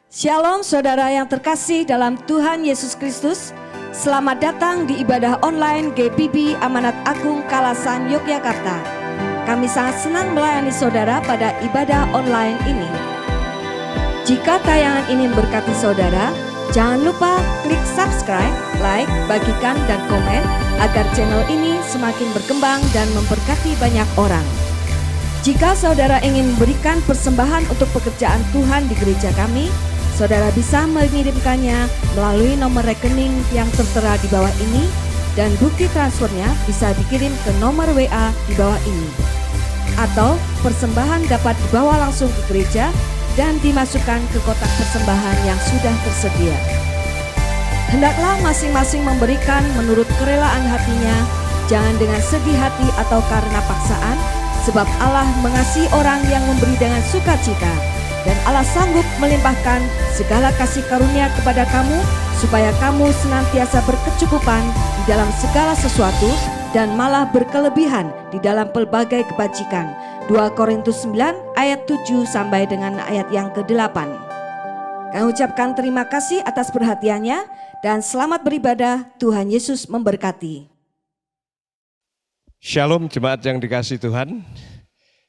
Shalom saudara yang terkasih dalam Tuhan Yesus Kristus. Selamat datang di ibadah online GPB Amanat Agung Kalasan Yogyakarta. Kami sangat senang melayani saudara pada ibadah online ini. Jika tayangan ini memberkati saudara, jangan lupa klik subscribe, like, bagikan dan komen agar channel ini semakin berkembang dan memberkati banyak orang. Jika saudara ingin memberikan persembahan untuk pekerjaan Tuhan di gereja kami, saudara bisa mengirimkannya melalui nomor rekening yang tertera di bawah ini dan bukti transfernya bisa dikirim ke nomor WA di bawah ini. Atau persembahan dapat dibawa langsung ke gereja dan dimasukkan ke kotak persembahan yang sudah tersedia. Hendaklah masing-masing memberikan menurut kerelaan hatinya, jangan dengan sedih hati atau karena paksaan, sebab Allah mengasihi orang yang memberi dengan sukacita. Dan Allah sanggup melimpahkan segala kasih karunia kepada kamu, supaya kamu senantiasa berkecukupan di dalam segala sesuatu dan malah berkelebihan di dalam pelbagai kebajikan. 2 Korintus 9 ayat 7 sampai dengan ayat yang ke-8. Kami ucapkan terima kasih atas perhatiannya dan selamat beribadah. Tuhan Yesus memberkati. Shalom jemaat yang dikasihi Tuhan.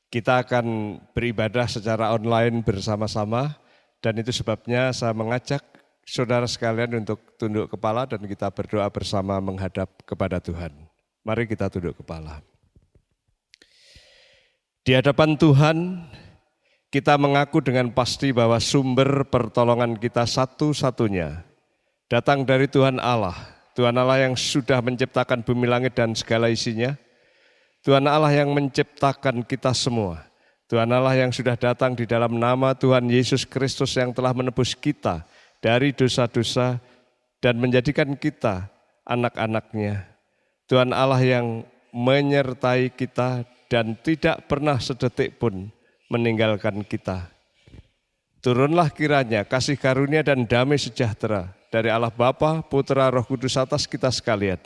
Kita akan beribadah secara online bersama-sama dan itu sebabnya saya mengajak saudara sekalian untuk tunduk kepala dan kita berdoa bersama menghadap kepada Tuhan. Mari kita tunduk kepala. Di hadapan Tuhan kita mengaku dengan pasti bahwa sumber pertolongan kita satu-satunya datang dari Tuhan Allah. Tuhan Allah yang sudah menciptakan bumi langit dan segala isinya. Tuhan Allah yang menciptakan kita semua. Tuhan Allah yang sudah datang di dalam nama Tuhan Yesus Kristus yang telah menebus kita dari dosa-dosa dan menjadikan kita anak-anaknya. Tuhan Allah yang menyertai kita dan tidak pernah sedetik pun meninggalkan kita. Turunlah kiranya kasih karunia dan damai sejahtera dari Allah Bapa, Putra, Roh Kudus atas kita sekalian.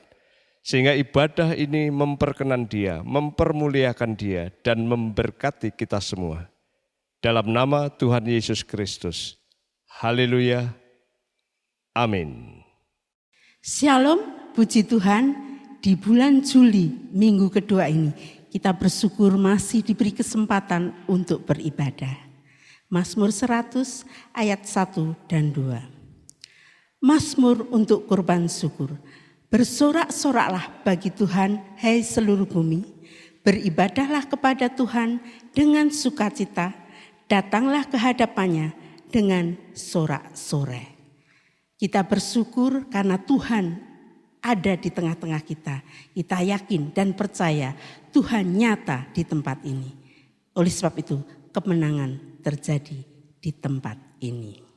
Sehingga ibadah ini memperkenan Dia, mempermuliakan Dia, dan memberkati kita semua. Dalam nama Tuhan Yesus Kristus. Haleluya. Amin. Shalom, puji Tuhan. Di bulan Juli, minggu kedua ini, kita bersyukur masih diberi kesempatan untuk beribadah. Mazmur 100 ayat 1 dan 2. Mazmur untuk kurban syukur. Bersorak-soraklah bagi Tuhan, hai seluruh bumi. Beribadahlah kepada Tuhan dengan sukacita. Datanglah ke hadapannya dengan sorak-sorai. Kita bersyukur karena Tuhan ada di tengah-tengah kita. Kita yakin dan percaya Tuhan nyata di tempat ini. Oleh sebab itu kemenangan terjadi di tempat ini.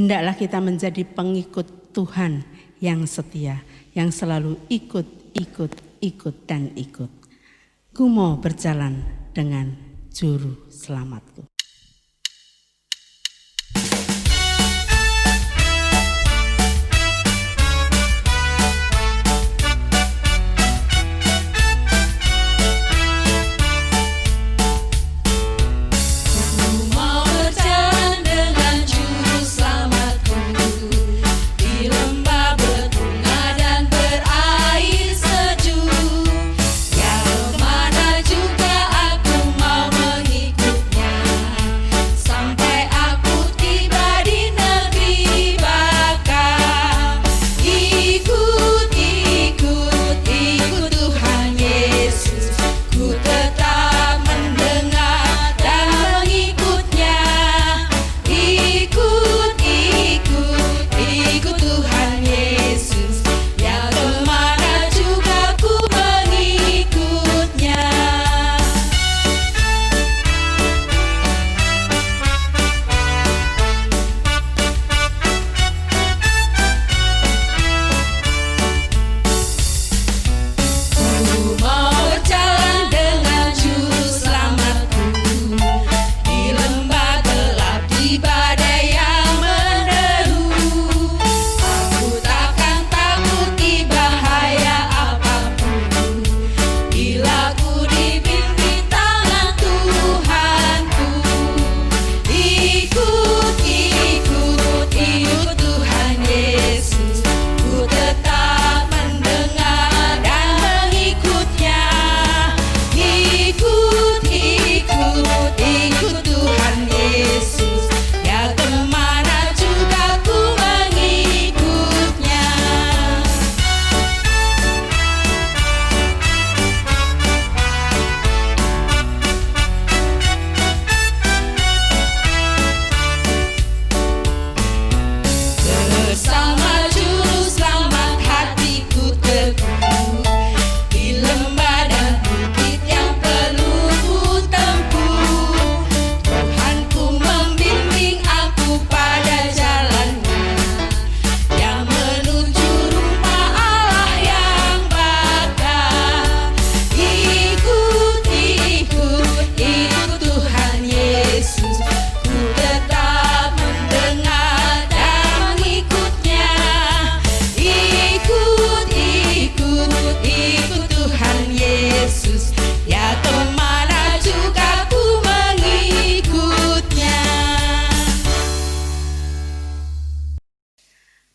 Hendaklah kita menjadi pengikut Tuhan yang setia, yang selalu ikut dan ikut. Ku mau berjalan dengan juru selamatku.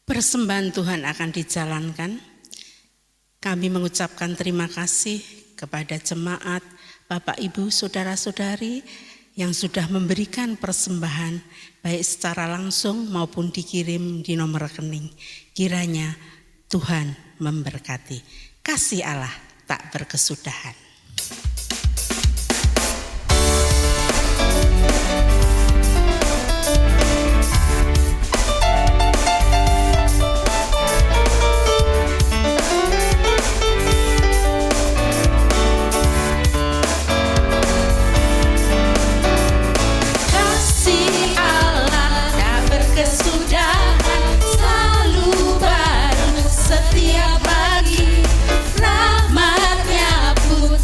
Persembahan Tuhan akan dijalankan. Kami mengucapkan terima kasih kepada jemaat, Bapak, Ibu, Saudara-saudari yang sudah memberikan persembahan baik secara langsung maupun dikirim di nomor rekening. Kiranya Tuhan memberkati. Kasih Allah tak berkesudahan. Setiap pagi rahmat-Nya pun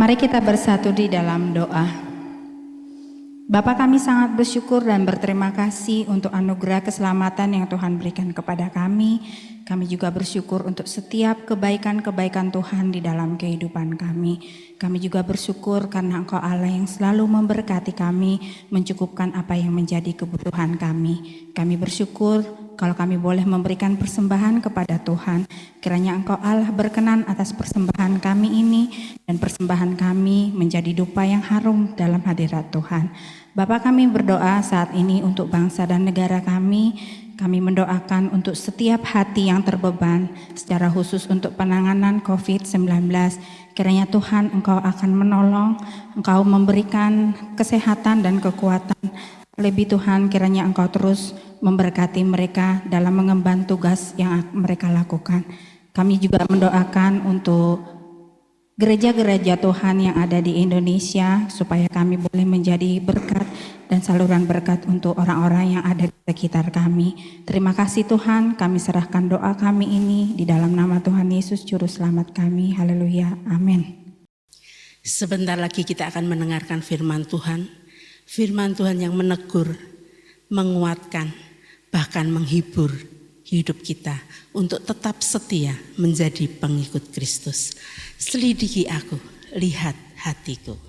Mari kita bersatu di dalam doa. Bapa, kami sangat bersyukur dan berterima kasih untuk anugerah keselamatan yang Tuhan berikan kepada kami. Kami juga bersyukur untuk setiap kebaikan-kebaikan Tuhan di dalam kehidupan kami. Kami juga bersyukur karena Engkau Allah yang selalu memberkati kami, mencukupkan apa yang menjadi kebutuhan kami. Kami bersyukur kalau kami boleh memberikan persembahan kepada Tuhan. Kiranya Engkau Allah berkenan atas persembahan kami ini, dan persembahan kami menjadi dupa yang harum dalam hadirat Tuhan. Bapa, kami berdoa saat ini untuk bangsa dan negara kami. Kami mendoakan untuk setiap hati yang terbeban, secara khusus untuk penanganan COVID-19. Kiranya Tuhan Engkau akan menolong, Engkau memberikan kesehatan dan kekuatan. Lebih Tuhan, kiranya Engkau terus memberkati mereka dalam mengemban tugas yang mereka lakukan. Kami juga mendoakan untuk gereja-gereja Tuhan yang ada di Indonesia, supaya kami boleh menjadi berkat dan saluran berkat untuk orang-orang yang ada di sekitar kami. Terima kasih Tuhan, kami serahkan doa kami ini di dalam nama Tuhan Yesus Juru Selamat kami. Haleluya, amin. Sebentar lagi kita akan mendengarkan firman Tuhan. Firman Tuhan yang menegur, menguatkan, bahkan menghibur hidup kita untuk tetap setia menjadi pengikut Kristus. Selidiki aku, lihat hatiku.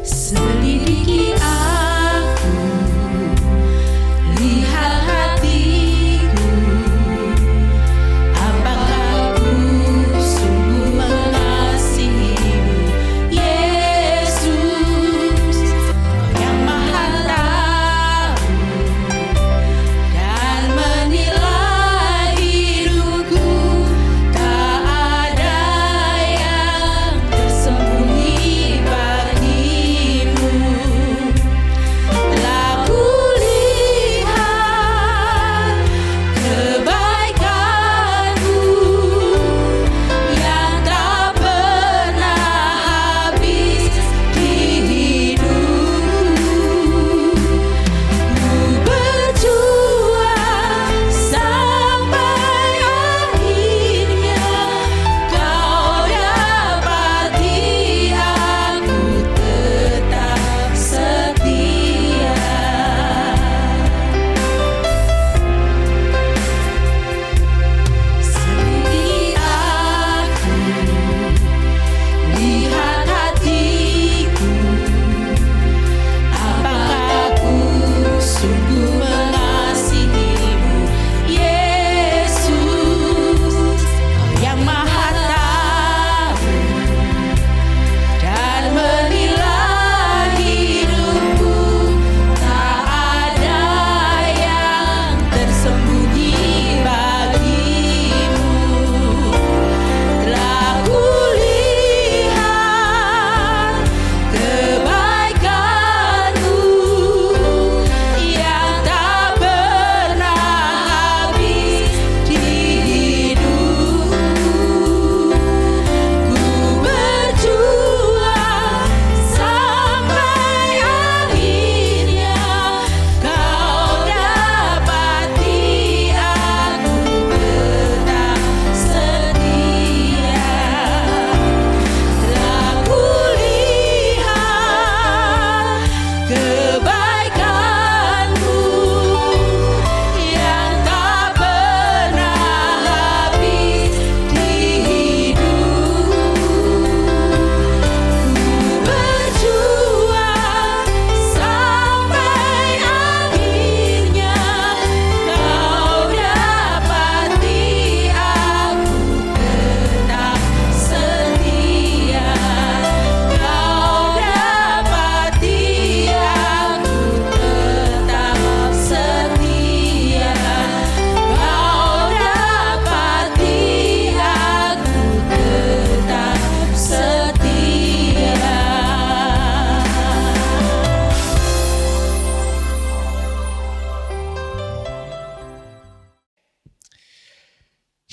Selidiki aku, lihat hatiku.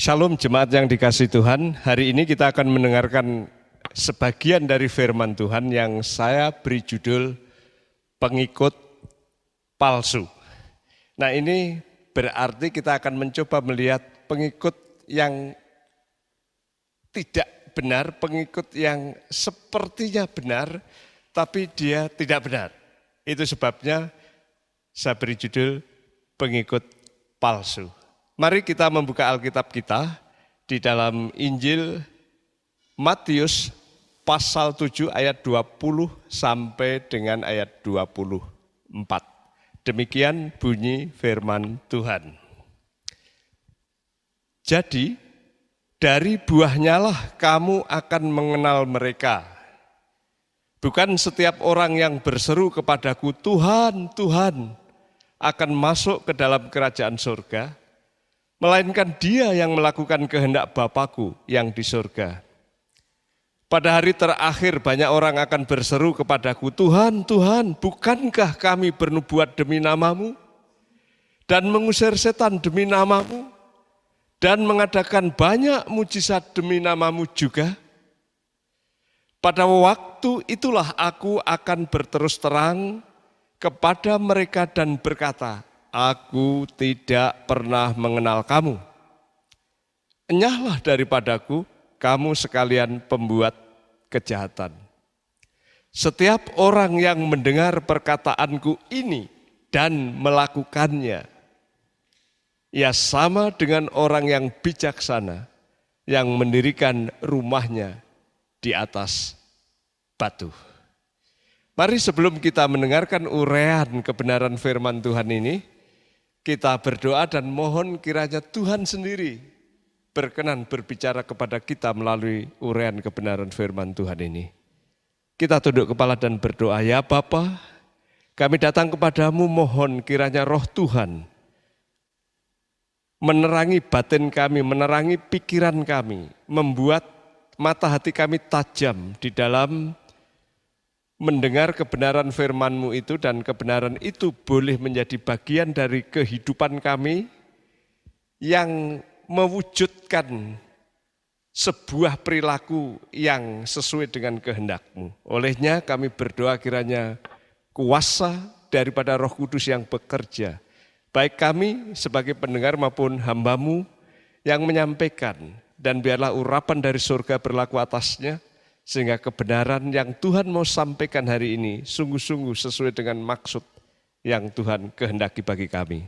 Shalom jemaat yang dikasihi Tuhan, hari ini kita akan mendengarkan sebagian dari firman Tuhan yang saya beri judul pengikut palsu. Nah ini berarti kita akan mencoba melihat pengikut yang tidak benar, pengikut yang sepertinya benar tapi dia tidak benar. Itu sebabnya saya beri judul pengikut palsu. Mari kita membuka Alkitab kita di dalam Injil Matius pasal 7 ayat 20 sampai dengan ayat 24. Demikian bunyi firman Tuhan. Jadi dari buahnya lah kamu akan mengenal mereka. Bukan setiap orang yang berseru kepadaku, Tuhan, Tuhan, akan masuk ke dalam kerajaan surga, melainkan dia yang melakukan kehendak Bapa-Ku yang di surga. Pada hari terakhir banyak orang akan berseru kepadaku, Tuhan, Tuhan, bukankah kami bernubuat demi nama-Mu dan mengusir setan demi nama-Mu dan mengadakan banyak mujizat demi nama-Mu juga? Pada waktu itulah aku akan berterus terang kepada mereka dan berkata, Aku tidak pernah mengenal kamu. Enyahlah daripadaku, kamu sekalian pembuat kejahatan. Setiap orang yang mendengar perkataanku ini dan melakukannya, ia sama dengan orang yang bijaksana yang mendirikan rumahnya di atas batu. Mari sebelum kita mendengarkan uraian kebenaran firman Tuhan ini, kita berdoa dan mohon kiranya Tuhan sendiri berkenan berbicara kepada kita melalui uraian kebenaran firman Tuhan ini. Kita tunduk kepala dan berdoa, ya Bapa, kami datang kepadamu mohon kiranya roh Tuhan menerangi batin kami, menerangi pikiran kami, membuat mata hati kami tajam di dalam mendengar kebenaran firman-Mu itu, dan kebenaran itu boleh menjadi bagian dari kehidupan kami yang mewujudkan sebuah perilaku yang sesuai dengan kehendak-Mu. Olehnya kami berdoa kiranya kuasa daripada Roh Kudus yang bekerja, baik kami sebagai pendengar maupun hamba-Mu yang menyampaikan, dan biarlah urapan dari surga berlaku atasnya, sehingga kebenaran yang Tuhan mau sampaikan hari ini sungguh-sungguh sesuai dengan maksud yang Tuhan kehendaki bagi kami.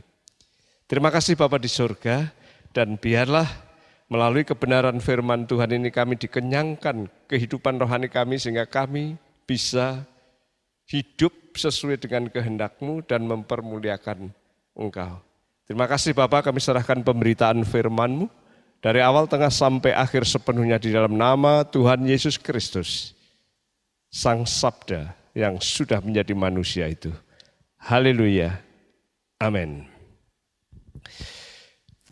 Terima kasih Bapa di surga, dan biarlah melalui kebenaran firman Tuhan ini kami dikenyangkan kehidupan rohani kami sehingga kami bisa hidup sesuai dengan kehendak-Mu dan mempermuliakan Engkau. Terima kasih Bapa, kami serahkan pemberitaan firman-Mu dari awal tengah sampai akhir sepenuhnya di dalam nama Tuhan Yesus Kristus, Sang Sabda yang sudah menjadi manusia itu. Haleluya. Amin.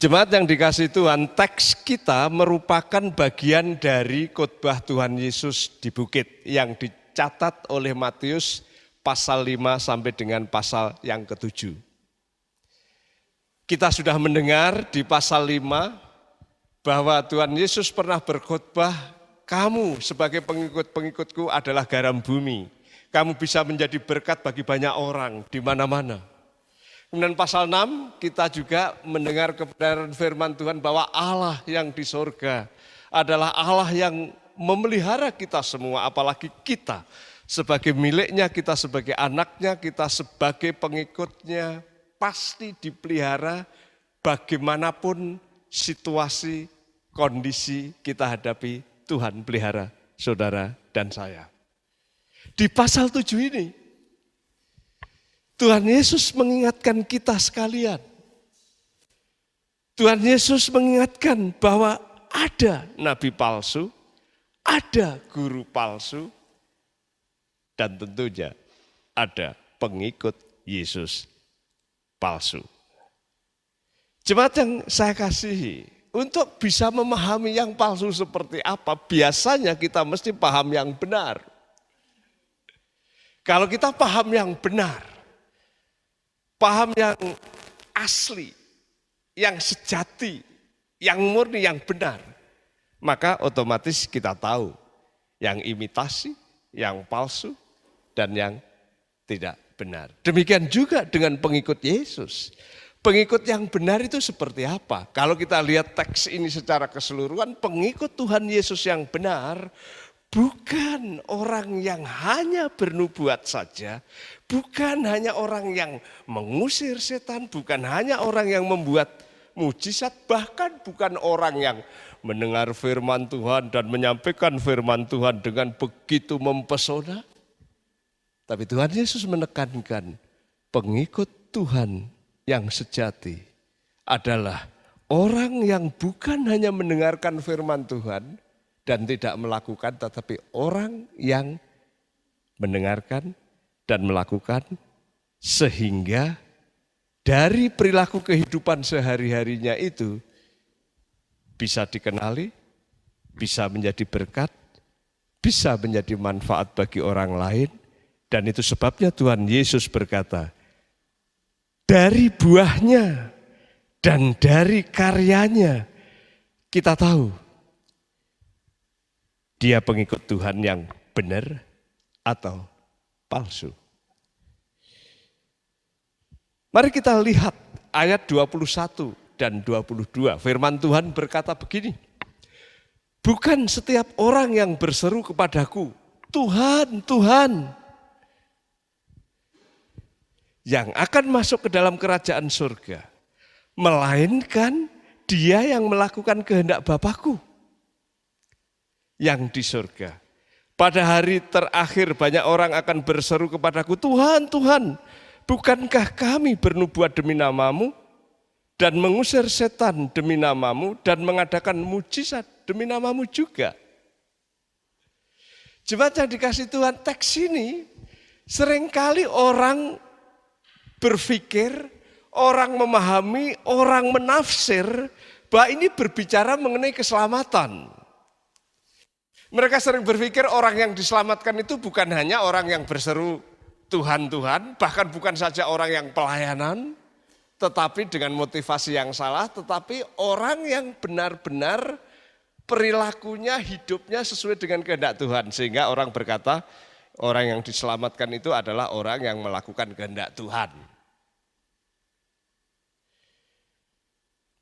Jemaat yang dikasihi Tuhan, teks kita merupakan bagian dari khotbah Tuhan Yesus di bukit yang dicatat oleh Matius pasal 5 sampai dengan pasal yang ke-7. Kita sudah mendengar di pasal 5 bahwa Tuhan Yesus pernah berkhotbah, kamu sebagai pengikut-pengikutku adalah garam bumi. Kamu bisa menjadi berkat bagi banyak orang di mana-mana. Kemudian pasal 6 kita juga mendengar kebenaran firman Tuhan bahwa Allah yang di surga adalah Allah yang memelihara kita semua, apalagi kita sebagai miliknya, kita sebagai anaknya, kita sebagai pengikutnya pasti dipelihara bagaimanapun situasi, kondisi kita hadapi, Tuhan pelihara saudara dan saya. Di pasal 7 ini, Tuhan Yesus mengingatkan kita sekalian. Tuhan Yesus mengingatkan bahwa ada nabi palsu, ada guru palsu, dan tentunya ada pengikut Yesus palsu. Jemaat yang saya kasihi, untuk bisa memahami yang palsu seperti apa, biasanya kita mesti paham yang benar. Kalau kita paham yang benar, paham yang asli, yang sejati, yang murni, yang benar, maka otomatis kita tahu yang imitasi, yang palsu, dan yang tidak benar. Demikian juga dengan pengikut Yesus. Pengikut yang benar itu seperti apa? Kalau kita lihat teks ini secara keseluruhan, pengikut Tuhan Yesus yang benar bukan orang yang hanya bernubuat saja, bukan hanya orang yang mengusir setan, bukan hanya orang yang membuat mujizat, bahkan bukan orang yang mendengar firman Tuhan dan menyampaikan firman Tuhan dengan begitu mempesona. Tapi Tuhan Yesus menekankan pengikut Tuhan yang sejati adalah orang yang bukan hanya mendengarkan firman Tuhan dan tidak melakukan, tetapi orang yang mendengarkan dan melakukan sehingga dari perilaku kehidupan sehari-harinya itu bisa dikenali, bisa menjadi berkat, bisa menjadi manfaat bagi orang lain. Dan itu sebabnya Tuhan Yesus berkata, dari buahnya dan dari karyanya kita tahu dia pengikut Tuhan yang benar atau palsu. Mari kita lihat ayat 21 dan 22. Firman Tuhan berkata begini, bukan setiap orang yang berseru kepadaku, Tuhan, Tuhan, yang akan masuk ke dalam kerajaan surga, melainkan dia yang melakukan kehendak Bapakku yang di surga. Pada hari terakhir banyak orang akan berseru kepadaku, Tuhan, Tuhan, bukankah kami bernubuat demi namamu dan mengusir setan demi namamu dan mengadakan mujizat demi namamu juga? Jemaat yang dikasihi Tuhan, teks ini seringkali orang berpikir, orang memahami, orang menafsir bahwa ini berbicara mengenai keselamatan. Mereka sering berpikir orang yang diselamatkan itu bukan hanya orang yang berseru Tuhan, Tuhan, bahkan bukan saja orang yang pelayanan, tetapi dengan motivasi yang salah, tetapi orang yang benar-benar perilakunya, hidupnya sesuai dengan kehendak Tuhan. Sehingga orang berkata, orang yang diselamatkan itu adalah orang yang melakukan kehendak Tuhan.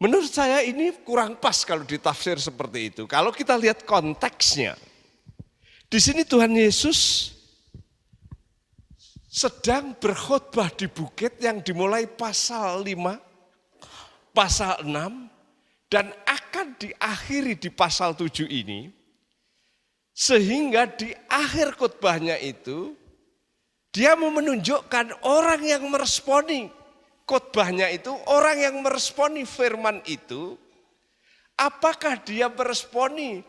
Menurut saya ini kurang pas kalau ditafsir seperti itu. Kalau kita lihat konteksnya, di sini Tuhan Yesus sedang berkhotbah di bukit yang dimulai pasal 5, pasal 6, dan akan diakhiri di pasal 7 ini. Sehingga di akhir khotbahnya itu, dia mau menunjukkan orang yang meresponi khotbahnya itu, orang yang meresponi firman itu, apakah dia meresponi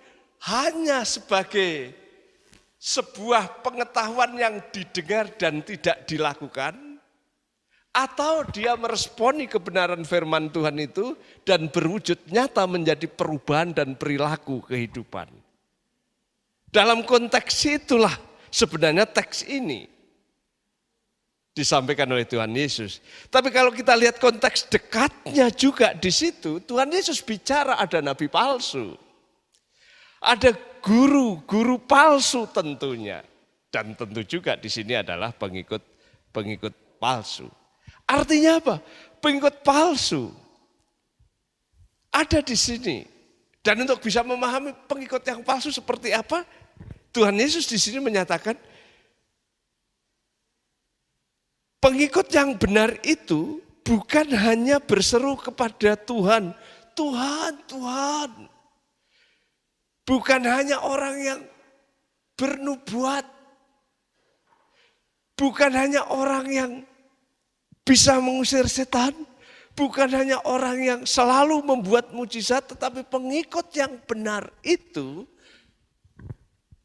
hanya sebagai sebuah pengetahuan yang didengar dan tidak dilakukan, atau dia meresponi kebenaran firman Tuhan itu dan berwujud nyata menjadi perubahan dan perilaku kehidupan. Dalam konteks itulah sebenarnya teks ini disampaikan oleh Tuhan Yesus. Tapi kalau kita lihat konteks dekatnya juga di situ, Tuhan Yesus bicara ada nabi palsu. Ada guru palsu tentunya. Dan tentu juga di sini adalah pengikut palsu. Artinya apa? Pengikut palsu ada di sini. Dan untuk bisa memahami pengikut yang palsu seperti apa, Tuhan Yesus di sini menyatakan, pengikut yang benar itu bukan hanya berseru kepada Tuhan, Tuhan, Tuhan. Bukan hanya orang yang bernubuat. Bukan hanya orang yang bisa mengusir setan. Bukan hanya orang yang selalu membuat mujizat, tetapi pengikut yang benar itu,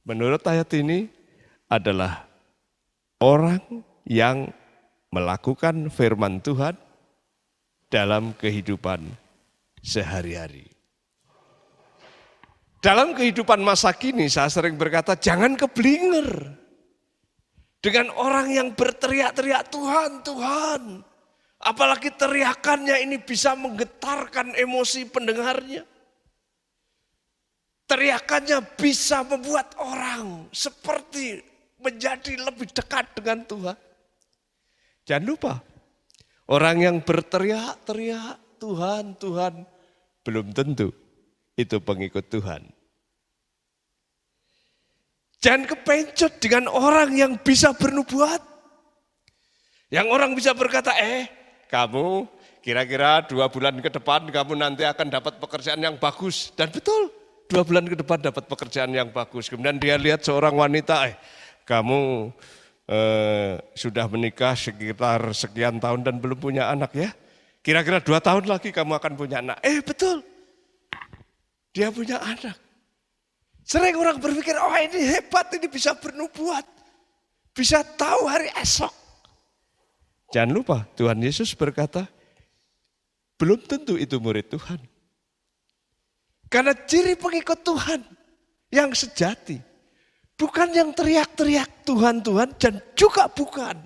menurut ayat ini adalah orang yang melakukan firman Tuhan dalam kehidupan sehari-hari. Dalam kehidupan masa kini saya sering berkata, jangan keblinger dengan orang yang berteriak-teriak Tuhan, Tuhan. Apalagi teriakannya ini bisa menggetarkan emosi pendengarnya. Teriakannya bisa membuat orang seperti menjadi lebih dekat dengan Tuhan. Jangan lupa, orang yang berteriak-teriak Tuhan, Tuhan, belum tentu itu pengikut Tuhan. Jangan kepencut dengan orang yang bisa bernubuat. Yang orang bisa berkata, kamu kira-kira 2 bulan ke depan kamu nanti akan dapat pekerjaan yang bagus. Dan betul, 2 bulan ke depan dapat pekerjaan yang bagus. Kemudian dia lihat seorang wanita, kamu sudah menikah sekitar sekian tahun dan belum punya anak ya. Kira-kira 2 tahun lagi kamu akan punya anak. Betul, dia punya anak. Sering orang berpikir, ini hebat, ini bisa bernubuat. Bisa tahu hari esok. Jangan lupa, Tuhan Yesus berkata, belum tentu itu murid Tuhan. Karena ciri pengikut Tuhan yang sejati, bukan yang teriak-teriak Tuhan, Tuhan, dan juga bukan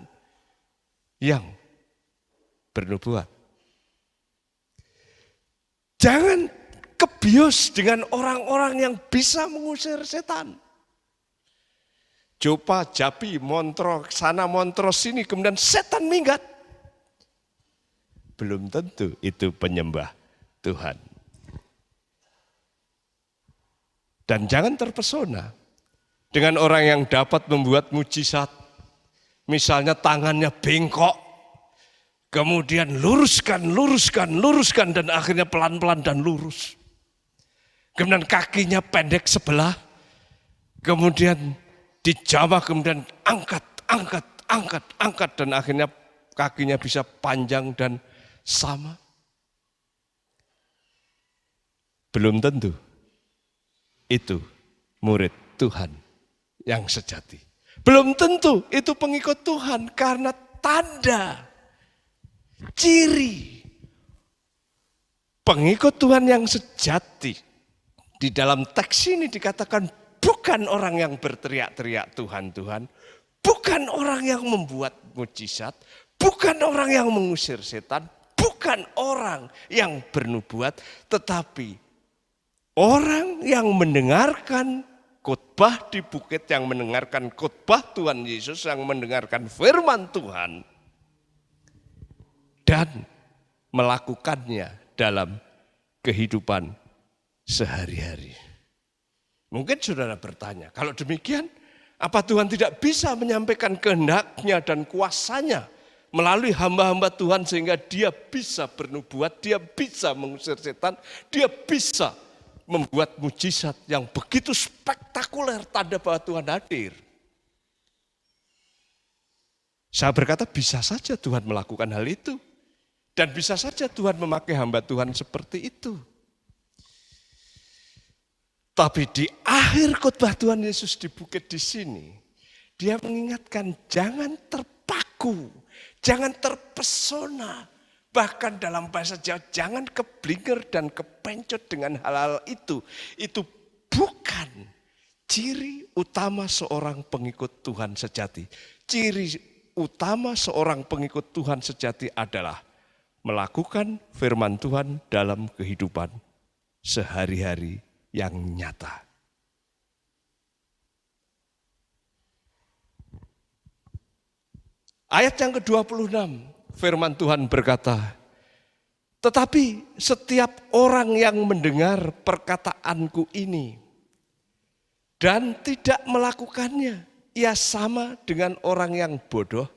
yang bernubuat. Jangan kebius dengan orang-orang yang bisa mengusir setan. Jopa, Japi, montro sana, montro sini, kemudian setan minggat. Belum tentu itu penyembah Tuhan. Dan jangan terpesona dengan orang yang dapat membuat mujizat. Misalnya tangannya bengkok, kemudian luruskan, dan akhirnya pelan-pelan dan lurus. Kemudian kakinya pendek sebelah, kemudian dijamah, kemudian angkat, dan akhirnya kakinya bisa panjang dan sama. Belum tentu itu murid Tuhan yang sejati. Belum tentu itu pengikut Tuhan, karena tanda, ciri pengikut Tuhan yang sejati di dalam teks ini dikatakan bukan orang yang berteriak-teriak Tuhan, Tuhan. Bukan orang yang membuat mujizat. Bukan orang yang mengusir setan. Bukan orang yang bernubuat. Tetapi orang yang mendengarkan khotbah di bukit, yang mendengarkan khotbah Tuhan Yesus, yang mendengarkan firman Tuhan. Dan melakukannya dalam kehidupan sehari-hari. Mungkin saudara bertanya, kalau demikian, apa Tuhan tidak bisa menyampaikan kehendaknya dan kuasanya melalui hamba-hamba Tuhan sehingga dia bisa bernubuat, dia bisa mengusir setan, dia bisa membuat mujizat yang begitu spektakuler, tanda bahwa Tuhan hadir. Saya berkata bisa saja Tuhan melakukan hal itu. Dan bisa saja Tuhan memakai hamba Tuhan seperti itu. Tapi di akhir khotbah Tuhan Yesus di bukit di sini, dia mengingatkan jangan terpaku, jangan terpesona. Bahkan dalam bahasa Jawa, jangan keblinger dan kepencot dengan hal-hal itu. Itu bukan ciri utama seorang pengikut Tuhan sejati. Ciri utama seorang pengikut Tuhan sejati adalah melakukan firman Tuhan dalam kehidupan sehari-hari yang nyata. Ayat yang ke-26, firman Tuhan berkata, tetapi setiap orang yang mendengar perkataanku ini dan tidak melakukannya, ia sama dengan orang yang bodoh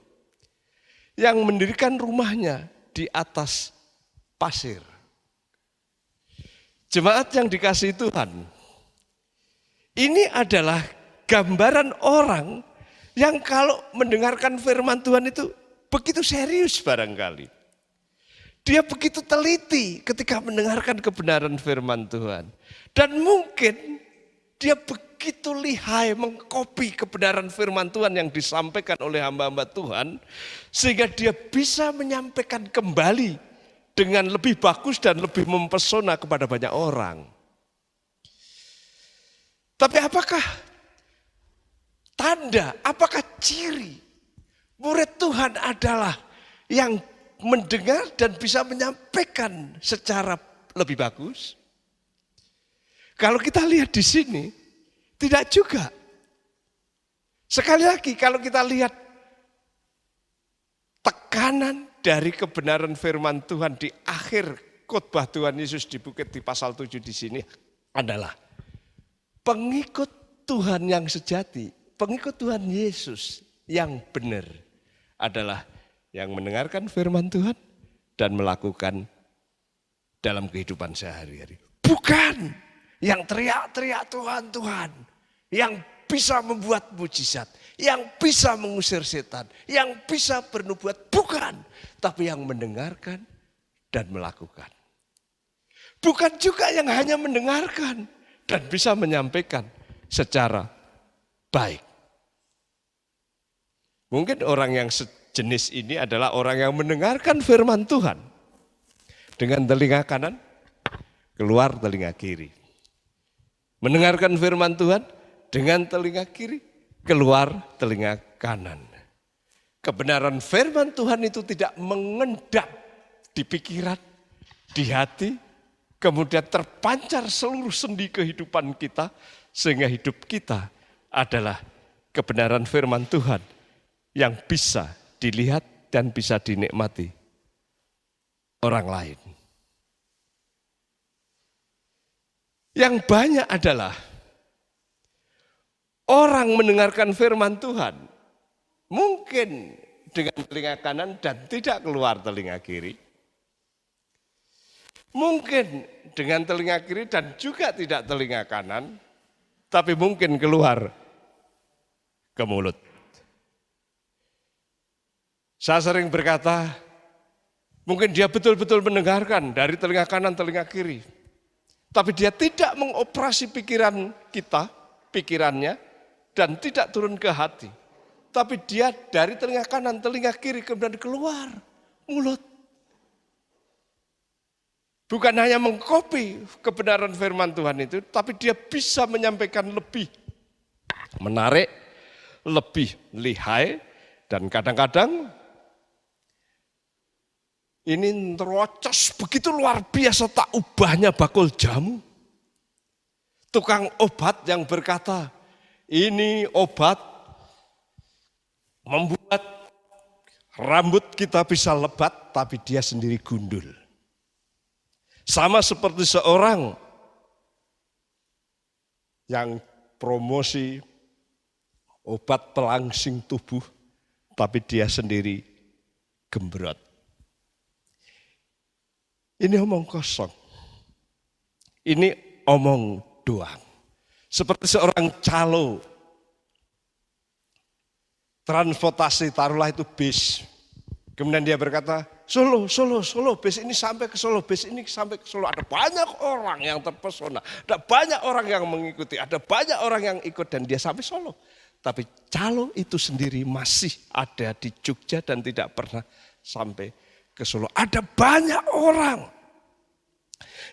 yang mendirikan rumahnya di atas pasir. Jemaat yang dikasihi Tuhan, ini adalah gambaran orang yang kalau mendengarkan firman Tuhan itu begitu serius barangkali. Dia begitu teliti ketika mendengarkan kebenaran firman Tuhan. Dan mungkin dia begitu lihai mengkopi kebenaran firman Tuhan yang disampaikan oleh hamba-hamba Tuhan. Sehingga dia bisa menyampaikan kembali dengan lebih bagus dan lebih mempesona kepada banyak orang. Tapi apakah tanda, apakah ciri murid Tuhan adalah yang mendengar dan bisa menyampaikan secara lebih bagus? Kalau kita lihat di sini, tidak juga. Sekali lagi, kalau kita lihat tekanan dari kebenaran firman Tuhan di akhir khotbah Tuhan Yesus di bukit di pasal 7 di sini adalah pengikut Tuhan yang sejati, pengikut Tuhan Yesus yang benar adalah yang mendengarkan firman Tuhan dan melakukan dalam kehidupan sehari-hari. Bukan yang teriak-teriak Tuhan, Tuhan. Yang bisa membuat mujizat, yang bisa mengusir setan, yang bisa bernubuat. Bukan, tapi yang mendengarkan dan melakukan. Bukan juga yang hanya mendengarkan dan bisa menyampaikan secara baik. Mungkin orang yang sejenis ini adalah orang yang mendengarkan firman Tuhan dengan telinga kanan, keluar telinga kiri. Mendengarkan firman Tuhan dengan telinga kiri, keluar telinga kanan. Kebenaran firman Tuhan itu tidak mengendap di pikiran, di hati, kemudian terpancar seluruh sendi kehidupan kita, sehingga hidup kita adalah kebenaran firman Tuhan yang bisa dilihat dan bisa dinikmati orang lain. Yang banyak adalah orang mendengarkan firman Tuhan mungkin dengan telinga kanan dan tidak keluar telinga kiri. Mungkin dengan telinga kiri dan juga tidak telinga kanan, tapi mungkin keluar ke mulut. Saya sering berkata, mungkin dia betul-betul mendengarkan dari telinga kanan, telinga kiri. Tapi dia tidak mengoperasi pikirannya, dan tidak turun ke hati. Tapi dia dari telinga kanan, telinga kiri, kemudian keluar mulut. Bukan hanya mengkopi kebenaran firman Tuhan itu, tapi dia bisa menyampaikan lebih menarik, lebih lihai, dan kadang-kadang ini terocos begitu luar biasa, tak ubahnya bakul jamu. Tukang obat yang berkata, ini obat membuat rambut kita bisa lebat, tapi dia sendiri gundul. Sama seperti seorang yang promosi obat pelangsing tubuh, tapi dia sendiri gembrot. Ini omong kosong. Ini omong doang. Seperti seorang calo. Transportasi, taruhlah itu bis. Kemudian dia berkata, Solo, bis ini sampai ke Solo, bis ini sampai ke Solo. Ada banyak orang yang terpesona, ada banyak orang yang mengikuti, ada banyak orang yang ikut dan dia sampai Solo. Tapi calo itu sendiri masih ada di Jogja dan tidak pernah sampai ke Solo. Ada banyak orang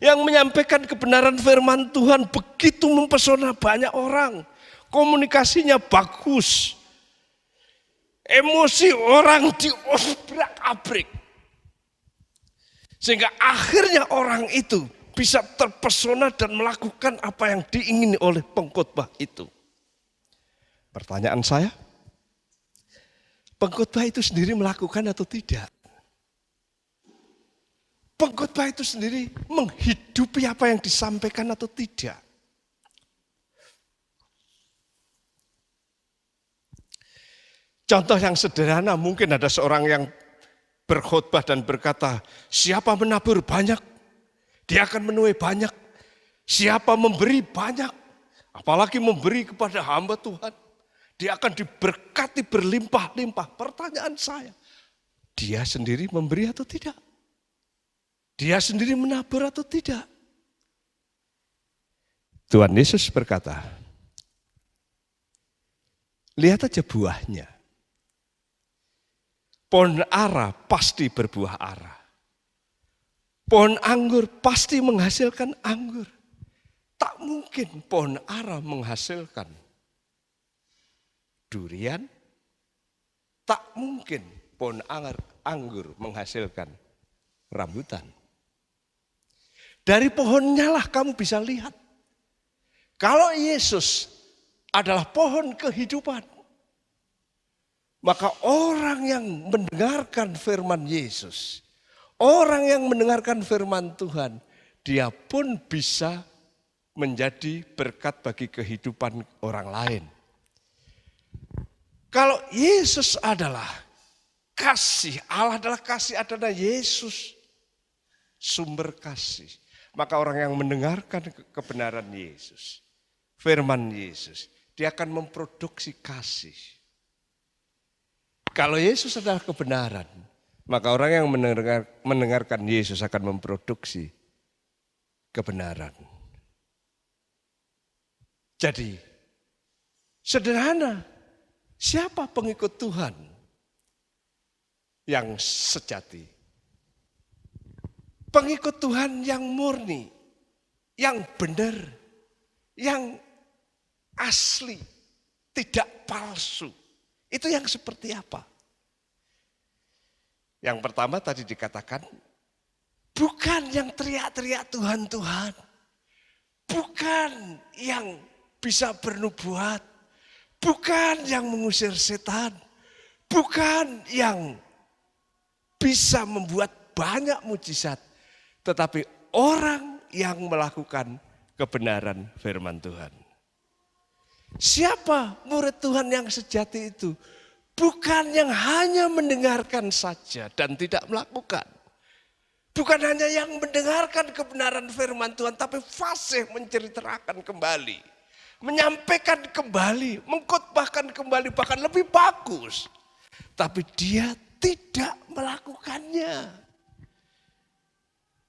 yang menyampaikan kebenaran firman Tuhan begitu mempesona banyak orang. Komunikasinya bagus. Emosi orang diobrak-abrik. Sehingga akhirnya orang itu bisa terpesona dan melakukan apa yang diingini oleh pengkhotbah itu. Pertanyaan saya, pengkhotbah itu sendiri melakukan atau tidak? Pengkhotbah itu sendiri menghidupi apa yang disampaikan atau tidak? Contoh yang sederhana, mungkin ada seorang yang berkhotbah dan berkata, siapa menabur banyak, dia akan menuai banyak. Siapa memberi banyak, apalagi memberi kepada hamba Tuhan, dia akan diberkati berlimpah-limpah. Pertanyaan saya, dia sendiri memberi atau tidak? Dia sendiri menabur atau tidak? Tuhan Yesus berkata, lihat aja buahnya. Pohon ara pasti berbuah ara. Pohon anggur pasti menghasilkan anggur. Tak mungkin pohon ara menghasilkan durian. Tak mungkin pohon anggur menghasilkan rambutan. Dari pohonnya lah kamu bisa lihat. Kalau Yesus adalah pohon kehidupan, maka orang yang mendengarkan firman Yesus, orang yang mendengarkan firman Tuhan, dia pun bisa menjadi berkat bagi kehidupan orang lain. Kalau Yesus adalah kasih, Allah adalah kasih, adalah Yesus sumber kasih. Maka orang yang mendengarkan kebenaran Yesus, firman Yesus, dia akan memproduksi kasih. Kalau Yesus adalah kebenaran, maka orang yang mendengarkan Yesus akan memproduksi kebenaran. Jadi, sederhana, siapa pengikut Tuhan yang sejati? Pengikut Tuhan yang murni, yang benar, yang asli, tidak palsu. Itu yang seperti apa? Yang pertama tadi dikatakan, bukan yang teriak-teriak Tuhan, Tuhan. Bukan yang bisa bernubuat. Bukan yang mengusir setan. Bukan yang bisa membuat banyak mujizat. Tetapi orang yang melakukan kebenaran firman Tuhan. Siapa murid Tuhan yang sejati itu? Bukan yang hanya mendengarkan saja dan tidak melakukan. Bukan hanya yang mendengarkan kebenaran firman Tuhan, tapi fasih menceritakan kembali. Menyampaikan kembali, mengkhotbahkan kembali, bahkan lebih bagus. Tapi dia tidak melakukannya.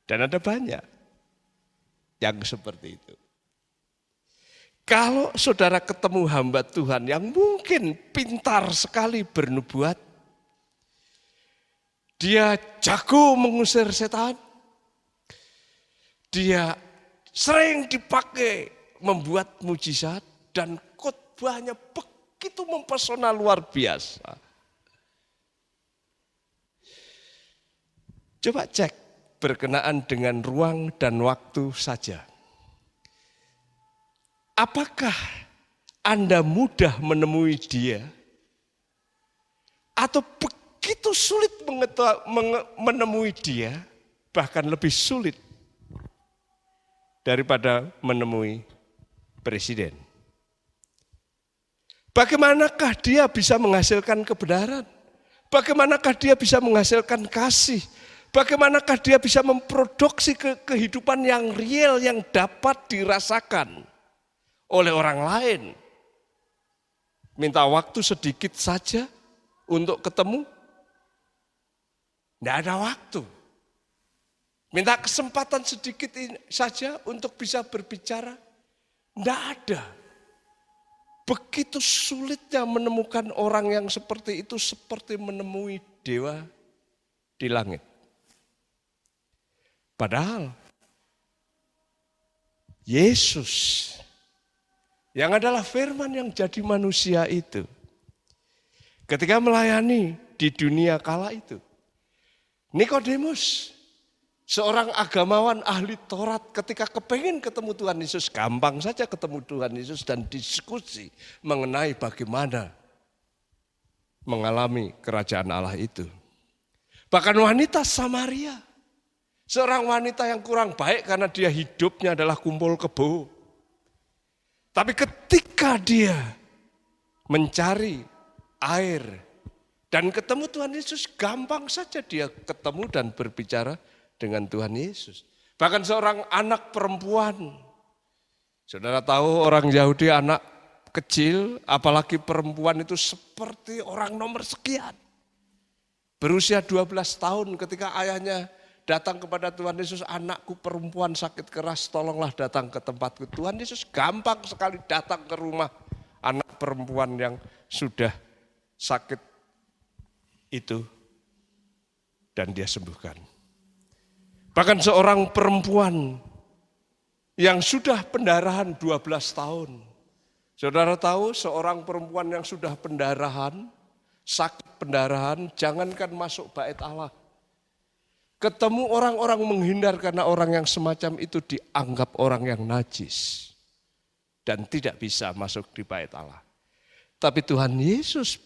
Dan ada banyak yang seperti itu. Kalau saudara ketemu hamba Tuhan yang mungkin pintar sekali bernubuat, dia jago mengusir setan, dia sering dipakai membuat mujizat dan khotbahnya begitu mempesona luar biasa. Coba cek berkenaan dengan ruang dan waktu saja. Apakah Anda mudah menemui dia? Atau begitu sulit menemui dia, bahkan lebih sulit daripada menemui presiden? Bagaimanakah dia bisa menghasilkan kebenaran? Bagaimanakah dia bisa menghasilkan kasih? Bagaimanakah dia bisa memproduksi kehidupan yang real, yang dapat dirasakan oleh orang lain? Minta waktu sedikit saja untuk ketemu? Tidak ada waktu. Minta kesempatan sedikit saja untuk bisa berbicara? Tidak ada. Begitu sulitnya menemukan orang yang seperti itu, seperti menemui dewa di langit. Padahal Yesus yang adalah firman yang jadi manusia itu, ketika melayani di dunia kala itu, Nikodemus, seorang agamawan ahli Taurat, ketika kepengen ketemu Tuhan Yesus, gampang saja ketemu Tuhan Yesus dan diskusi mengenai bagaimana mengalami kerajaan Allah itu. Bahkan wanita Samaria, seorang wanita yang kurang baik karena dia hidupnya adalah kumpul kebo. Tapi ketika dia mencari air dan ketemu Tuhan Yesus, gampang saja dia ketemu dan berbicara dengan Tuhan Yesus. Bahkan seorang anak perempuan. Saudara tahu orang Yahudi anak kecil, apalagi perempuan itu seperti orang nomor sekian. Berusia 12 tahun ketika ayahnya datang kepada Tuhan Yesus, anakku perempuan sakit keras, tolonglah datang ke tempatku. Tuhan Yesus gampang sekali datang ke rumah anak perempuan yang sudah sakit itu dan dia sembuhkan. Bahkan seorang perempuan yang sudah pendarahan 12 tahun. Saudara tahu seorang perempuan yang sudah pendarahan, sakit pendarahan, jangankan masuk bait Allah. Ketemu orang-orang menghindar karena orang yang semacam itu dianggap orang yang najis. dan tidak bisa masuk di bait Allah. Tapi Tuhan Yesus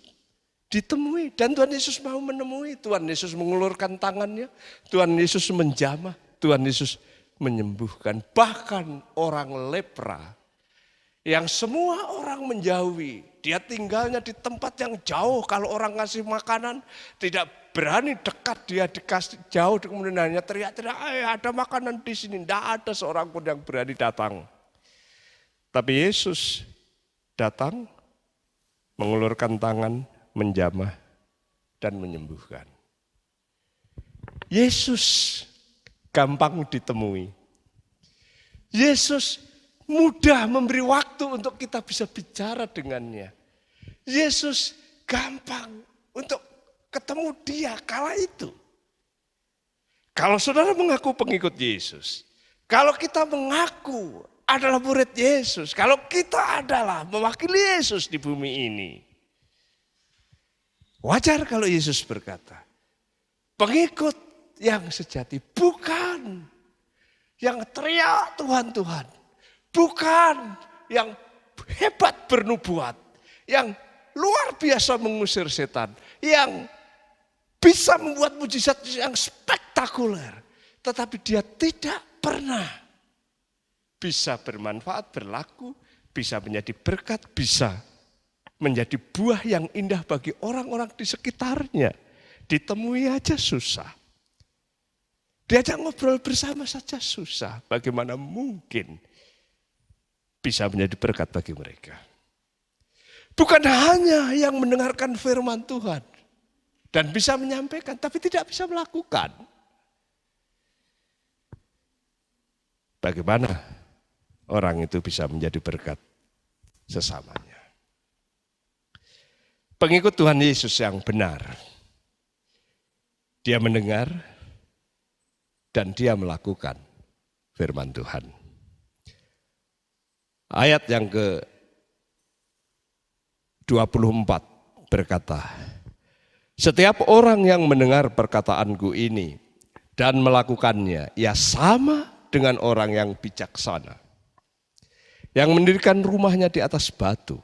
ditemui dan Tuhan Yesus mau menemui. Tuhan Yesus mengulurkan tangannya, Tuhan Yesus menjamah, Tuhan Yesus menyembuhkan. Bahkan orang lepra yang semua orang menjauhi, dia tinggalnya di tempat yang jauh. Kalau orang ngasih makanan tidak berani dekat, dia dikasih jauh, kemudian hanya teriak-teriak, ada makanan di sini. Tidak ada seorang pun yang berani datang. Tapi Yesus datang, mengulurkan tangan, menjamah, dan menyembuhkan. Yesus gampang ditemui. Yesus mudah memberi waktu untuk kita bisa bicara dengannya. Yesus gampang untuk ketemu dia kala itu. Kalau saudara mengaku pengikut Yesus, kalau kita mengaku adalah murid Yesus, kalau kita adalah mewakili Yesus di bumi ini, wajar kalau Yesus berkata, pengikut yang sejati bukan yang teriak Tuhan, Tuhan. Bukan yang hebat bernubuat, yang luar biasa mengusir setan, yang bisa membuat mujizat yang spektakuler. Tetapi dia tidak pernah bisa bermanfaat, berlaku, bisa menjadi berkat, bisa menjadi buah yang indah bagi orang-orang di sekitarnya. Ditemui aja susah. Diajak ngobrol bersama saja susah. Bagaimana mungkin bisa menjadi berkat bagi mereka? Bukan hanya yang mendengarkan firman Tuhan dan bisa menyampaikan, tapi tidak bisa melakukan. Bagaimana orang itu bisa menjadi berkat sesamanya? Pengikut Tuhan Yesus yang benar, dia mendengar dan dia melakukan firman Tuhan. Ayat yang ke-24 berkata, setiap orang yang mendengar perkataanku ini dan melakukannya, ia sama dengan orang yang bijaksana, yang mendirikan rumahnya di atas batu.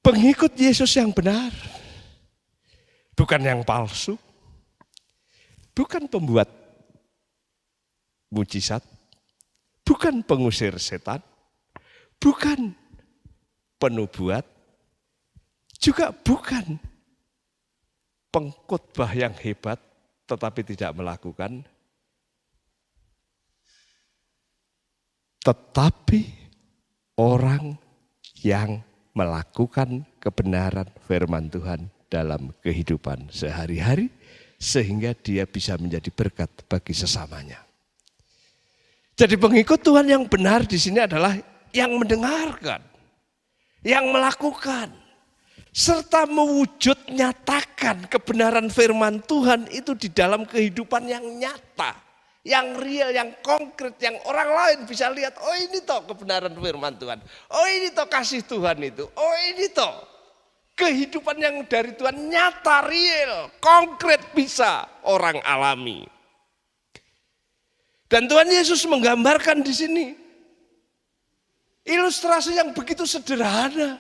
Pengikut Yesus yang benar, bukan yang palsu, bukan pembuat mujizat, bukan pengusir setan, bukan penubuat, juga bukan pengkhotbah yang hebat tetapi tidak melakukan, tetapi orang yang melakukan kebenaran firman Tuhan dalam kehidupan sehari-hari sehingga dia bisa menjadi berkat bagi sesamanya. Jadi pengikut Tuhan yang benar di sini adalah yang mendengarkan, yang melakukan, serta mewujud nyatakan kebenaran firman Tuhan itu di dalam kehidupan yang nyata, yang real, yang konkret, yang orang lain bisa lihat, oh ini toh kebenaran firman Tuhan, oh ini toh kasih Tuhan itu, oh ini toh kehidupan yang dari Tuhan nyata, real, konkret bisa orang alami. Dan Tuhan Yesus menggambarkan di sini ilustrasi yang begitu sederhana.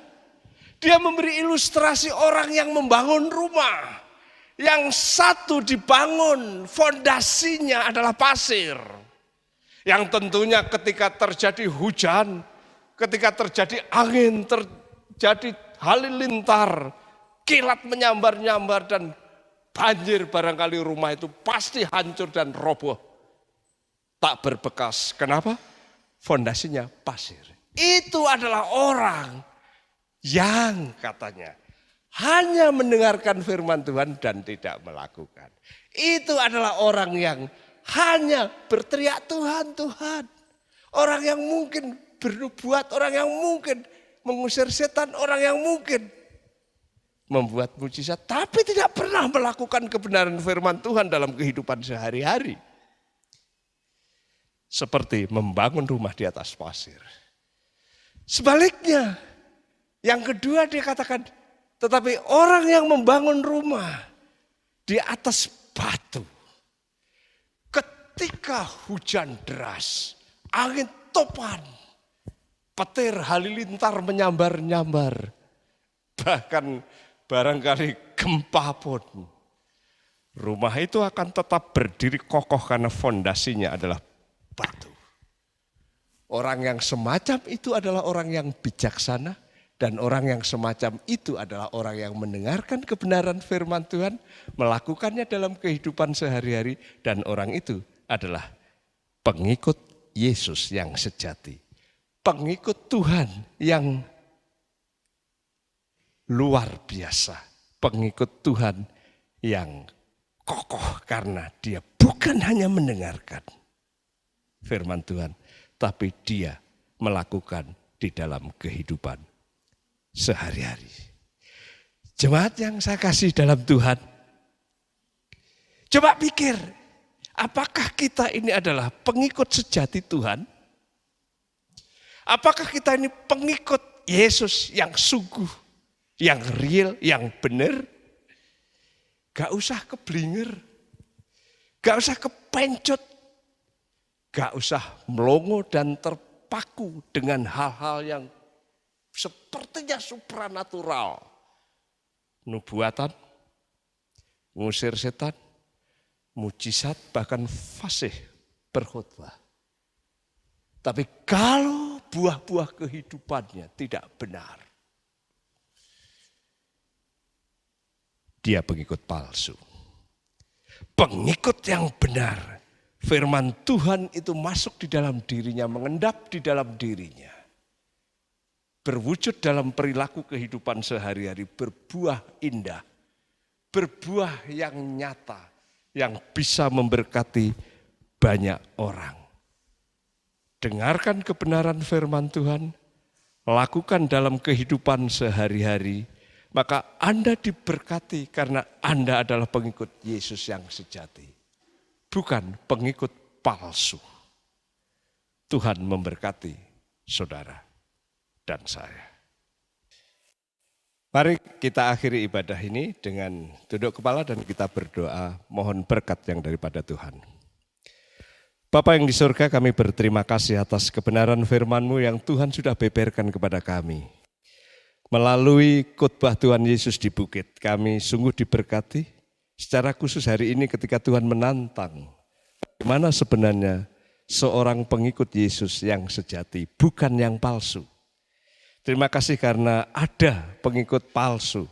Dia memberi ilustrasi orang yang membangun rumah. Yang satu dibangun, fondasinya adalah pasir. Yang tentunya ketika terjadi hujan, ketika terjadi angin, terjadi halilintar, kilat menyambar-nyambar dan banjir, barangkali rumah itu pasti hancur dan roboh. Tak berbekas. Kenapa? Fondasinya pasir. Itu adalah orang yang katanya hanya mendengarkan firman Tuhan dan tidak melakukan. Itu adalah orang yang hanya berteriak Tuhan, Tuhan. Orang yang mungkin bernubuat, orang yang mungkin mengusir setan, orang yang mungkin membuat mujizat, tapi tidak pernah melakukan kebenaran firman Tuhan dalam kehidupan sehari-hari. Seperti membangun rumah di atas pasir. Sebaliknya, yang kedua dia katakan, tetapi orang yang membangun rumah di atas batu, ketika hujan deras, angin topan, petir halilintar menyambar-nyambar, bahkan barangkali gempa pun, rumah itu akan tetap berdiri kokoh karena fondasinya adalah batu. Orang yang semacam itu adalah orang yang bijaksana, dan orang yang semacam itu adalah orang yang mendengarkan kebenaran firman Tuhan, melakukannya dalam kehidupan sehari-hari, dan orang itu adalah pengikut Yesus yang sejati. Pengikut Tuhan yang luar biasa. Pengikut Tuhan yang kokoh karena dia bukan hanya mendengarkan firman Tuhan, tapi dia melakukan di dalam kehidupan sehari-hari. Jemaat yang saya kasih dalam Tuhan, coba pikir, apakah kita ini adalah pengikut sejati Tuhan? Apakah kita ini pengikut Yesus yang sungguh, yang real, yang benar? Gak usah keblinger, gak usah kepencut, gak usah melongo dan terpaku dengan hal-hal yang sepertinya supranatural. Nubuatan, ngusir setan, mujizat, bahkan fasih berkhotbah. Tapi kalau buah-buah kehidupannya tidak benar, dia pengikut palsu. Pengikut yang benar, firman Tuhan itu masuk di dalam dirinya, mengendap di dalam dirinya. Berwujud dalam perilaku kehidupan sehari-hari, berbuah indah, berbuah yang nyata, yang bisa memberkati banyak orang. Dengarkan kebenaran firman Tuhan, lakukan dalam kehidupan sehari-hari, maka Anda diberkati karena Anda adalah pengikut Yesus yang sejati. Bukan pengikut palsu. Tuhan memberkati saudara dan saya. Mari kita akhiri ibadah ini dengan tunduk kepala dan kita berdoa mohon berkat yang daripada Tuhan. Bapa yang di surga, kami berterima kasih atas kebenaran firman-Mu yang Tuhan sudah beberkan kepada kami. Melalui khotbah Tuhan Yesus di bukit, kami sungguh diberkati. Secara khusus hari ini ketika Tuhan menantang, bagaimana sebenarnya seorang pengikut Yesus yang sejati, bukan yang palsu. Terima kasih karena ada pengikut palsu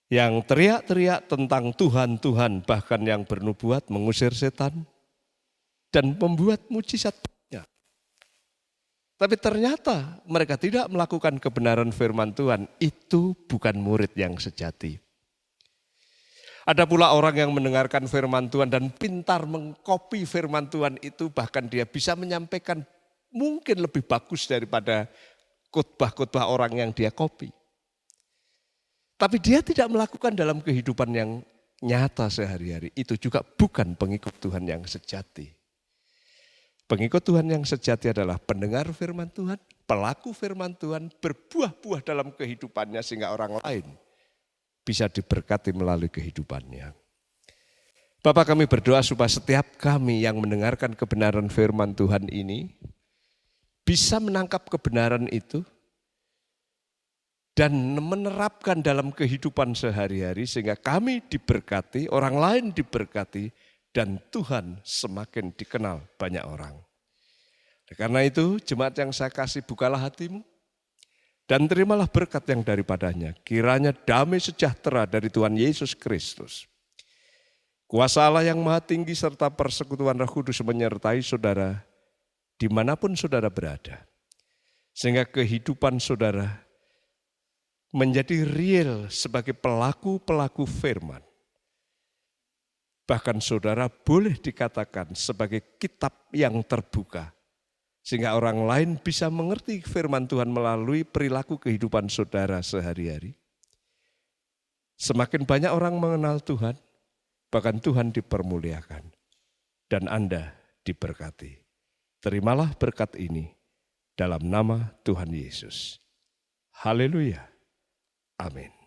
yang teriak-teriak tentang Tuhan, Tuhan, bahkan yang bernubuat mengusir setan dan membuat mujizat. Tapi ternyata mereka tidak melakukan kebenaran firman Tuhan, itu bukan murid yang sejati. Ada pula orang yang mendengarkan firman Tuhan dan pintar mengkopi firman Tuhan itu, bahkan dia bisa menyampaikan mungkin lebih bagus daripada khotbah-khotbah orang yang dia kopi. Tapi dia tidak melakukan dalam kehidupan yang nyata sehari-hari, itu juga bukan pengikut Tuhan yang sejati. Pengikut Tuhan yang sejati adalah pendengar firman Tuhan, pelaku firman Tuhan, berbuah-buah dalam kehidupannya sehingga orang lain bisa diberkati melalui kehidupannya. Bapak, kami berdoa supaya setiap kami yang mendengarkan kebenaran firman Tuhan ini bisa menangkap kebenaran itu dan menerapkan dalam kehidupan sehari-hari sehingga kami diberkati, orang lain diberkati, dan Tuhan semakin dikenal banyak orang. Karena itu, jemaat yang saya kasih, bukalah hatimu dan terimalah berkat yang daripadanya. Kiranya damai sejahtera dari Tuhan Yesus Kristus, kuasa Allah yang maha tinggi serta persekutuan Roh Kudus menyertai saudara dimanapun saudara berada. Sehingga kehidupan saudara menjadi real sebagai pelaku-pelaku firman. Bahkan saudara boleh dikatakan sebagai kitab yang terbuka. Sehingga orang lain bisa mengerti firman Tuhan melalui perilaku kehidupan saudara sehari-hari. Semakin banyak orang mengenal Tuhan, bahkan Tuhan dipermuliakan. Dan Anda diberkati. Terimalah berkat ini dalam nama Tuhan Yesus. Haleluya. Amin.